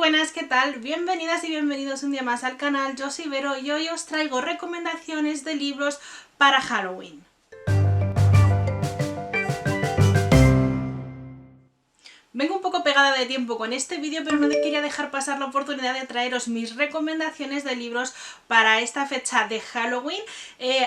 buenas, ¿qué tal? Bienvenidas y bienvenidos un día más al canal. Yo soy Vero y hoy os traigo recomendaciones de libros para Halloween. Vengo un poco pegada de tiempo con este vídeo, pero no quería dejar pasar la oportunidad de traeros mis recomendaciones de libros para esta fecha de Halloween.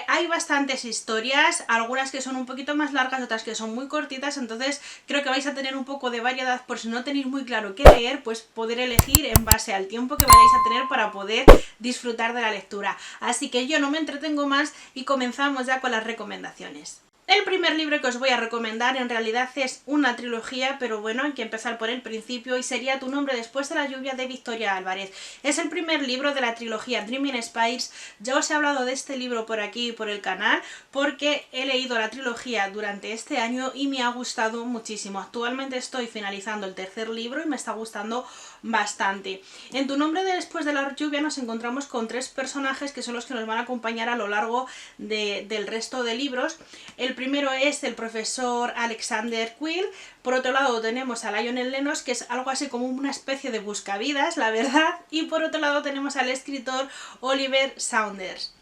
Hay bastantes historias, algunas que son un poquito más largas, otras que son muy cortitas, entonces creo que vais a tener un poco de variedad por si no tenéis muy claro qué leer, pues poder elegir en base al tiempo que vayáis a tener para poder disfrutar de la lectura. Así que yo no me entretengo más y comenzamos ya con las recomendaciones. El primer libro que os voy a recomendar en realidad es una trilogía, pero bueno, hay que empezar por el principio y sería Tu nombre después de la lluvia de Victoria Álvarez. Es el primer libro de la trilogía Dreaming Spires. Ya os he hablado de este libro por aquí y por el canal porque he leído la trilogía durante este año y me ha gustado muchísimo. Actualmente estoy finalizando el tercer libro y me está gustando bastante. En Tu nombre después de la lluvia nos encontramos con tres personajes que son los que nos van a acompañar a lo largo del resto de libros. El primero es el profesor Alexander Quill. Por otro lado tenemos a Lionel Lennox, que es algo así como una especie de buscavidas, la verdad, y por otro lado tenemos al escritor Oliver Saunders.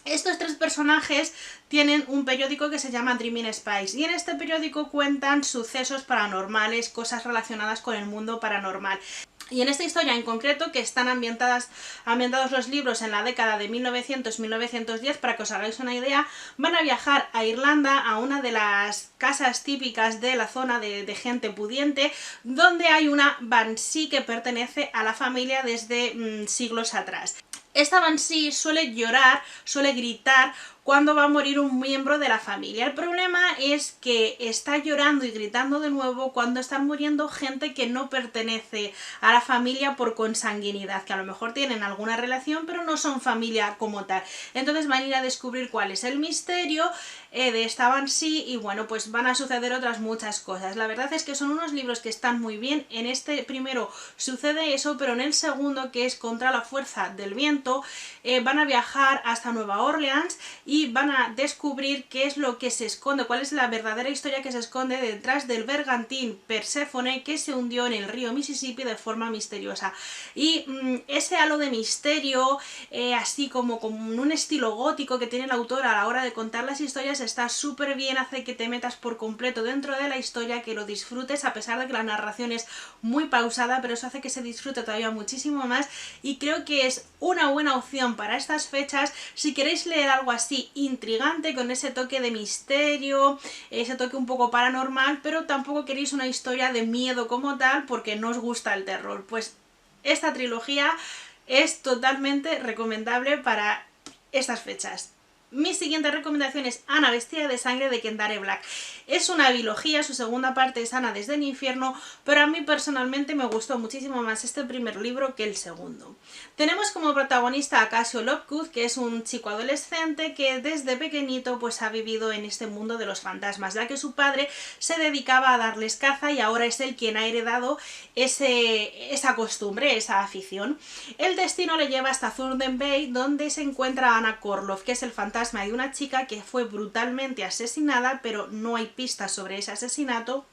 Estos tres personajes tienen un periódico que se llama Dreaming Spires y en este periódico cuentan sucesos paranormales, cosas relacionadas con el mundo paranormal. Y en esta historia en concreto, que están ambientados los libros en la década de 1900-1910, para que os hagáis una idea, van a viajar a Irlanda, a una de las casas típicas de la zona de gente pudiente, donde hay una Banshee que pertenece a la familia desde siglos atrás. Esta Banshee suele llorar, suele gritar cuando va a morir un miembro de la familia. El problema es que está llorando y gritando de nuevo cuando están muriendo gente que no pertenece a la familia por consanguinidad, que a lo mejor tienen alguna relación pero no son familia como tal. Entonces van a ir a descubrir cuál es el misterio de esta Banshee y bueno, pues van a suceder otras muchas cosas. La verdad es que son unos libros que están muy bien. En este primero sucede eso, pero en el segundo, que es Contra la fuerza del viento, van a viajar hasta Nueva Orleans y van a descubrir qué es lo que se esconde, cuál es la verdadera historia que se esconde detrás del bergantín Perséfone que se hundió en el río Mississippi de forma misteriosa. Y ese halo de misterio, así como con un estilo gótico que tiene el autor a la hora de contar las historias, está súper bien, hace que te metas por completo dentro de la historia, que lo disfrutes, a pesar de que la narración es muy pausada, pero eso hace que se disfrute todavía muchísimo más y creo que es una buena opción para estas fechas si queréis leer algo así intrigante, con ese toque de misterio, ese toque un poco paranormal, pero tampoco queréis una historia de miedo como tal porque no os gusta el terror. Pues esta trilogía es totalmente recomendable para estas fechas. Mi siguiente recomendación es Ana vestida de sangre de Kendare Black. Es una bilogía, su segunda parte es Ana desde el infierno, pero a mí personalmente me gustó muchísimo más este primer libro que el segundo. Tenemos como protagonista a Casio Lockwood, que es un chico adolescente que desde pequeñito pues ha vivido en este mundo de los fantasmas, ya que su padre se dedicaba a darles caza y ahora es él quien ha heredado esa costumbre, esa afición. El destino le lleva hasta Thunder Bay, donde se encuentra Anna Korloff, que es el fantasma de una chica que fue brutalmente asesinada, pero no hay pistas sobre ese asesinato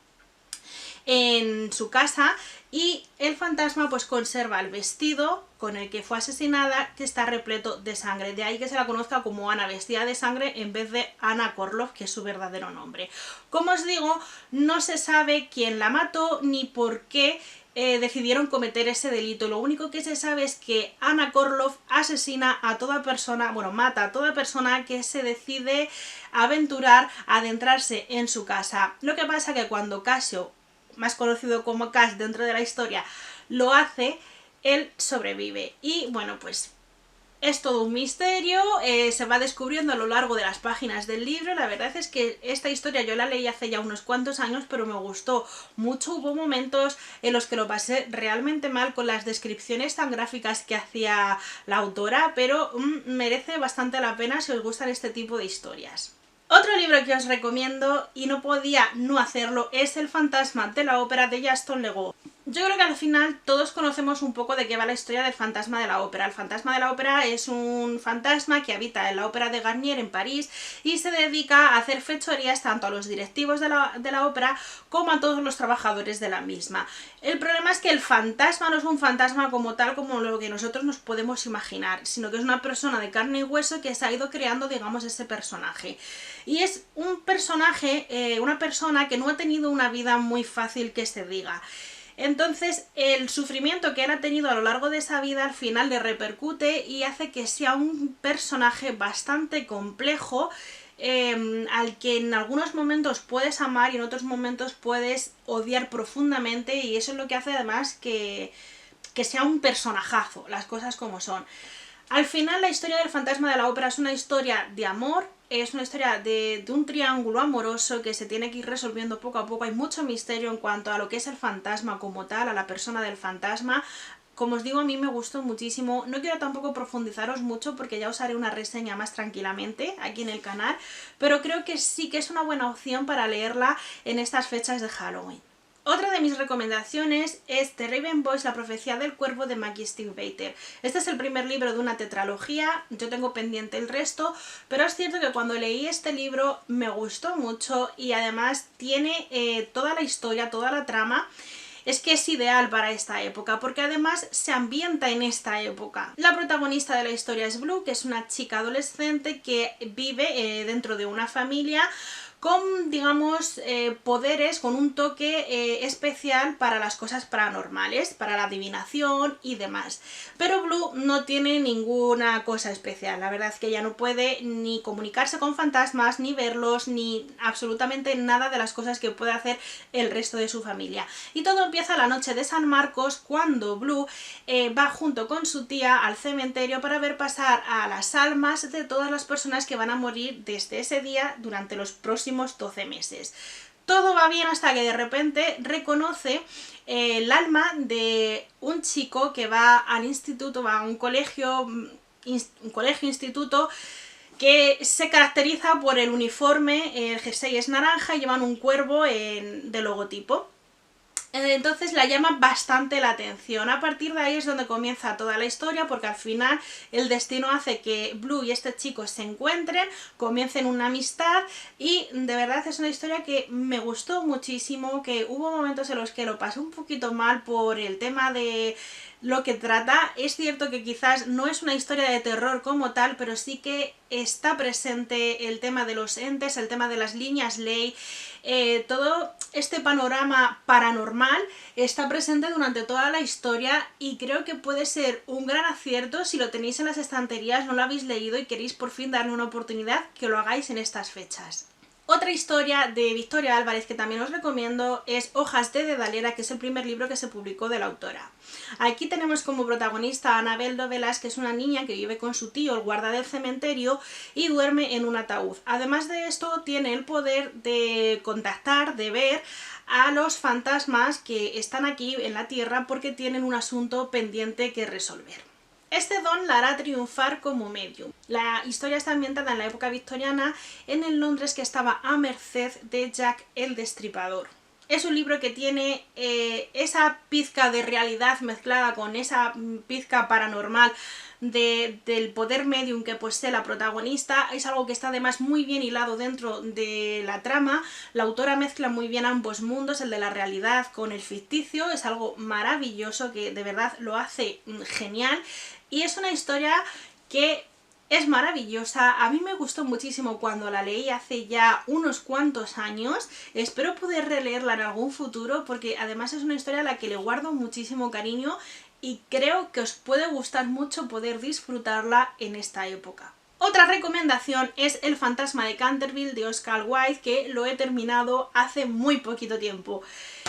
en su casa, y el fantasma pues conserva el vestido con el que fue asesinada, que está repleto de sangre. De ahí que se la conozca como Ana vestida de sangre en vez de Anna Korloff, que es su verdadero nombre. Como os digo, no se sabe quién la mató ni por qué decidieron cometer ese delito. Lo único que se sabe es que Anna Korloff asesina a toda persona, bueno, mata a toda persona que se decide aventurar a adentrarse en su casa. Lo que pasa que cuando Casio, más conocido como Cash dentro de la historia, lo hace, él sobrevive. Y bueno, pues es todo un misterio, se va descubriendo a lo largo de las páginas del libro. La verdad es que esta historia yo la leí hace ya unos cuantos años, pero me gustó mucho. Hubo momentos en los que lo pasé realmente mal con las descripciones tan gráficas que hacía la autora, pero merece bastante la pena si os gustan este tipo de historias. Otro libro que os recomiendo, y no podía no hacerlo, es El fantasma de la ópera de Gaston Leroux. Yo creo que al final todos conocemos un poco de qué va la historia del fantasma de la ópera. El fantasma de la ópera es un fantasma que habita en la ópera de Garnier en París y se dedica a hacer fechorías tanto a los directivos de la ópera como a todos los trabajadores de la misma. El problema es que el fantasma no es un fantasma como tal, como lo que nosotros nos podemos imaginar, sino que es una persona de carne y hueso que se ha ido creando, digamos, ese personaje. Y es un personaje, una persona que no ha tenido una vida muy fácil que se diga. Entonces el sufrimiento que él ha tenido a lo largo de esa vida al final le repercute y hace que sea un personaje bastante complejo, al que en algunos momentos puedes amar y en otros momentos puedes odiar profundamente, y eso es lo que hace además que sea un personajazo, las cosas como son. Al final la historia del fantasma de la ópera es una historia de amor, es una historia de un triángulo amoroso que se tiene que ir resolviendo poco a poco. Hay mucho misterio en cuanto a lo que es el fantasma como tal, a la persona del fantasma. Como os digo, a mí me gustó muchísimo. No quiero tampoco profundizaros mucho porque ya os haré una reseña más tranquilamente aquí en el canal, pero creo que sí que es una buena opción para leerla en estas fechas de Halloween. Otra de mis recomendaciones es The Raven Boys, la profecía del cuervo de Maggie Stiefvater. Este es el primer libro de una tetralogía, yo tengo pendiente el resto, pero es cierto que cuando leí este libro me gustó mucho y además tiene toda la historia, toda la trama. Es que es ideal para esta época, porque además se ambienta en esta época. La protagonista de la historia es Blue, que es una chica adolescente que vive dentro de una familia con, digamos, poderes, con un toque especial para las cosas paranormales, para la adivinación y demás. Pero Blue no tiene ninguna cosa especial, la verdad es que ella no puede ni comunicarse con fantasmas, ni verlos, ni absolutamente nada de las cosas que puede hacer el resto de su familia. Y todo empieza la noche de San Marcos, cuando Blue va junto con su tía al cementerio para ver pasar a las almas de todas las personas que van a morir desde ese día durante los próximos 12 meses. Todo va bien hasta que de repente reconoce el alma de un chico que va al instituto, va a un colegio, instituto, que se caracteriza por el uniforme, el jersey es naranja y llevan un cuervo de logotipo. Entonces la llama bastante la atención. A partir de ahí es donde comienza toda la historia, porque al final el destino hace que Blue y este chico se encuentren, comiencen una amistad, y de verdad es una historia que me gustó muchísimo, que hubo momentos en los que lo pasé un poquito mal por el tema de lo que trata. Es cierto que quizás no es una historia de terror como tal, pero sí que está presente el tema de los entes, el tema de las líneas ley, todo este panorama paranormal está presente durante toda la historia, y creo que puede ser un gran acierto si lo tenéis en las estanterías, no lo habéis leído y queréis por fin darle una oportunidad, que lo hagáis en estas fechas. Otra historia de Victoria Álvarez que también os recomiendo es Hojas de Dedalera, que es el primer libro que se publicó de la autora. Aquí tenemos como protagonista a Anabel Dovelas, que es una niña que vive con su tío, el guarda del cementerio, y duerme en un ataúd. Además de esto, tiene el poder de contactar, de ver a los fantasmas que están aquí en la tierra porque tienen un asunto pendiente que resolver. Este don la hará triunfar como medium. La historia está ambientada en la época victoriana, en el Londres que estaba a merced de Jack el Destripador. Es un libro que tiene esa pizca de realidad mezclada con esa pizca paranormal del poder medium que posee la protagonista. Es algo que está además muy bien hilado dentro de la trama. La autora mezcla muy bien ambos mundos, el de la realidad con el ficticio. Es algo maravilloso que de verdad lo hace genial, y es una historia que es maravillosa. A mí me gustó muchísimo cuando la leí hace ya unos cuantos años. Espero poder releerla en algún futuro, porque además es una historia a la que le guardo muchísimo cariño y creo que os puede gustar mucho poder disfrutarla en esta época. Otra recomendación es El fantasma de Canterville de Oscar Wilde, que lo he terminado hace muy poquito tiempo.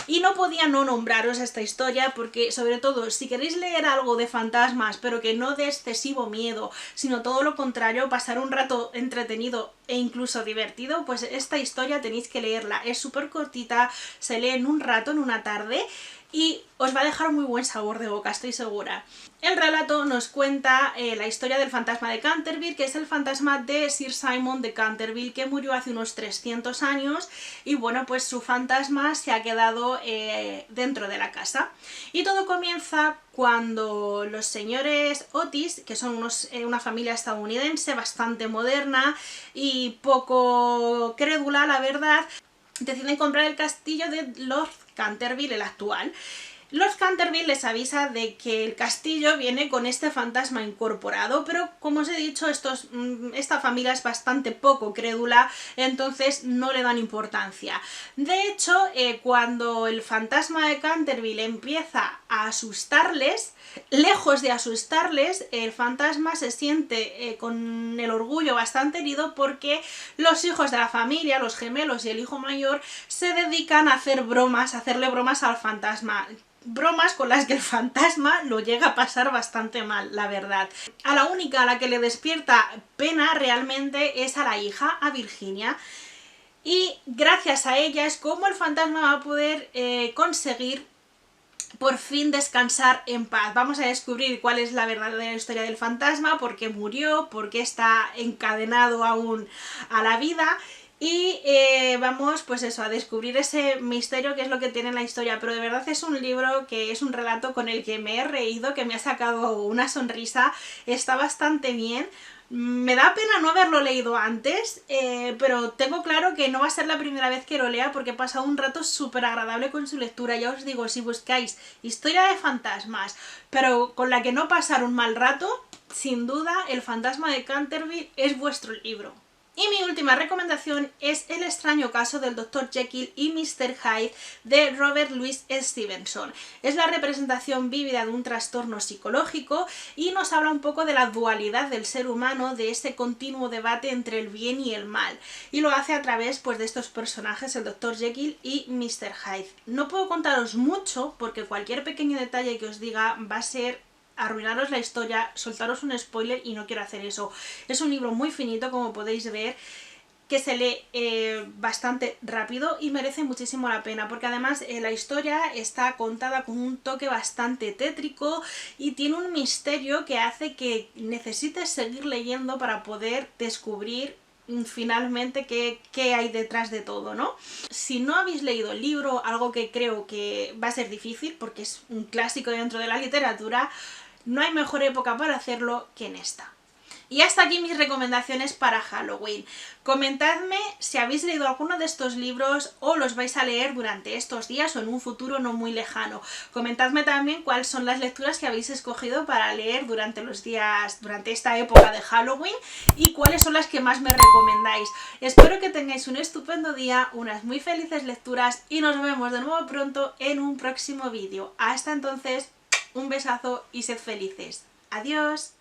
Y no podía no nombraros esta historia porque, sobre todo, si queréis leer algo de fantasmas pero que no dé excesivo miedo, sino todo lo contrario, pasar un rato entretenido e incluso divertido, pues esta historia tenéis que leerla. Es súper cortita, se lee en un rato, en una tarde, y os va a dejar un muy buen sabor de boca, estoy segura. El relato nos cuenta la historia del fantasma de Canterville, que es el fantasma de Sir Simon de Canterville, que murió hace unos 300 años y bueno, pues su fantasma se ha quedado dentro de la casa. Y todo comienza cuando los señores Otis, que son una familia estadounidense bastante moderna y poco crédula, la verdad, deciden comprar el castillo de Lord Canterville, el actual. Lord Canterville les avisa de que el castillo viene con este fantasma incorporado, pero como os he dicho, esta familia es bastante poco crédula, entonces no le dan importancia. De hecho, cuando el fantasma de Canterville empieza a asustarles, lejos de asustarles, el fantasma se siente con el orgullo bastante herido porque los hijos de la familia, los gemelos y el hijo mayor, se dedican a hacerle bromas al fantasma. Bromas con las que el fantasma lo llega a pasar bastante mal, la verdad. A la única a la que le despierta pena realmente es a la hija, a Virginia, y gracias a ella es como el fantasma va a poder conseguir por fin descansar en paz. Vamos a descubrir cuál es la verdadera historia del fantasma, por qué murió, por qué está encadenado aún a la vida. Y vamos pues eso, a descubrir ese misterio que es lo que tiene la historia, pero de verdad es un libro que es un relato con el que me he reído, que me ha sacado una sonrisa, está bastante bien. Me da pena no haberlo leído antes, pero tengo claro que no va a ser la primera vez que lo lea porque he pasado un rato súper agradable con su lectura. Ya os digo, si buscáis historia de fantasmas, pero con la que no pasar un mal rato, sin duda El fantasma de Canterville es vuestro libro. Y mi última recomendación es El extraño caso del Dr. Jekyll y Mr. Hyde de Robert Louis Stevenson. Es la representación vívida de un trastorno psicológico y nos habla un poco de la dualidad del ser humano, de ese continuo debate entre el bien y el mal. Y lo hace a través pues, de estos personajes, el Dr. Jekyll y Mr. Hyde. No puedo contaros mucho porque cualquier pequeño detalle que os diga va a ser arruinaros la historia, soltaros un spoiler y no quiero hacer eso. Es un libro muy finito, como podéis ver, que se lee bastante rápido y merece muchísimo la pena, porque además la historia está contada con un toque bastante tétrico y tiene un misterio que hace que necesites seguir leyendo para poder descubrir finalmente qué hay detrás de todo, ¿no? Si no habéis leído el libro, algo que creo que va a ser difícil porque es un clásico dentro de la literatura, no hay mejor época para hacerlo que en esta. Y hasta aquí mis recomendaciones para Halloween. Comentadme si habéis leído alguno de estos libros o los vais a leer durante estos días o en un futuro no muy lejano. Comentadme también cuáles son las lecturas que habéis escogido para leer durante esta época de Halloween y cuáles son las que más me recomendáis. Espero que tengáis un estupendo día, unas muy felices lecturas y nos vemos de nuevo pronto en un próximo vídeo. Hasta entonces, un besazo y sed felices. ¡Adiós!